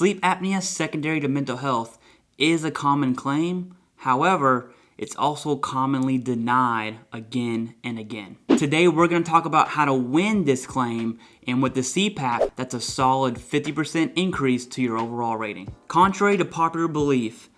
Sleep apnea secondary to mental health is a common claim. However, it's also commonly denied again and again. Today, we're going to talk about how to win this claim, and with the CPAP, that's a solid 50% increase to your overall rating. Contrary to popular belief,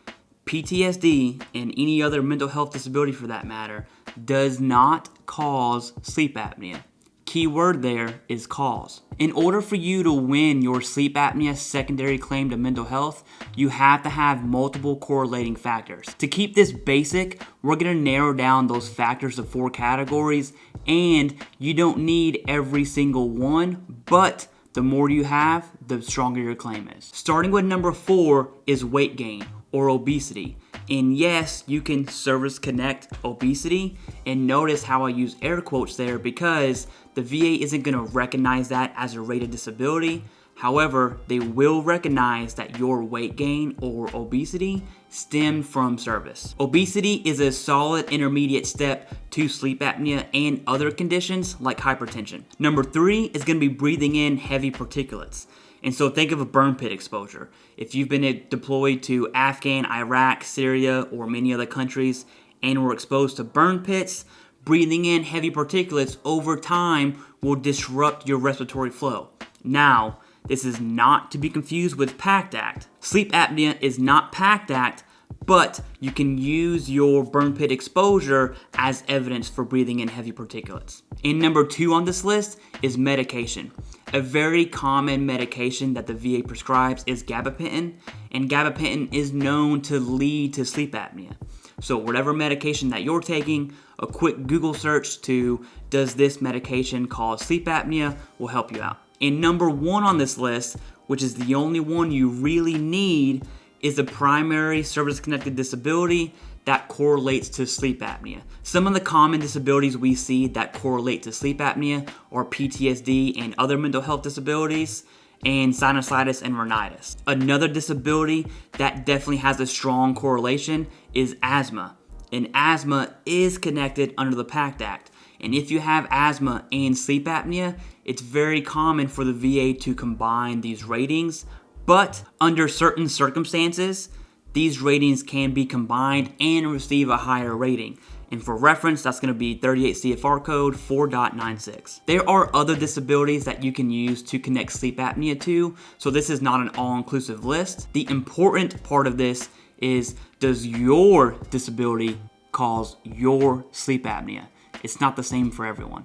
PTSD, and any other mental health disability for that matter, does not cause sleep apnea. Key word there is cause. In order for you to win your sleep apnea secondary claim to mental health, you have to have multiple correlating factors. To keep this basic, we're going to narrow down those factors to 4 categories, and you don't need every single one, but the more you have, the stronger your claim is. Starting with number 4 is weight gain or obesity. And yes, you can service connect obesity, and notice how I use air quotes there because the VA isn't going to recognize that as a rated disability. However, they will recognize that your weight gain or obesity stemmed from service. Obesity is a solid intermediate step to sleep apnea and other conditions like hypertension. Number 3 is going to be breathing in heavy particulates. And so think of a burn pit exposure. If you've been deployed to Afghan, Iraq, Syria, or many other countries and were exposed to burn pits, breathing in heavy particulates over time will disrupt your respiratory flow. Now, this is not to be confused with PACT Act. Sleep apnea is not PACT Act, but you can use your burn pit exposure as evidence for breathing in heavy particulates. And number 2 on this list is medication. A very common medication that the VA prescribes is gabapentin, and gabapentin is known to lead to sleep apnea. So whatever medication that you're taking, a quick Google search to does this medication cause sleep apnea will help you out. And number 1 on this list, which is the only one you really need, is a primary service-connected disability that correlates to sleep apnea. Some of the common disabilities we see that correlate to sleep apnea are PTSD and other mental health disabilities, and sinusitis and rhinitis. Another disability that definitely has a strong correlation is asthma. And asthma is connected under the PACT Act. And if you have asthma and sleep apnea, it's very common for the VA to combine these ratings. But under certain circumstances, these ratings can be combined and receive a higher rating. And for reference, that's going to be 38 CFR code 4.96. There are other disabilities that you can use to connect sleep apnea to, so this is not an all-inclusive list. The important part of this is, does your disability cause your sleep apnea? It's not the same for everyone.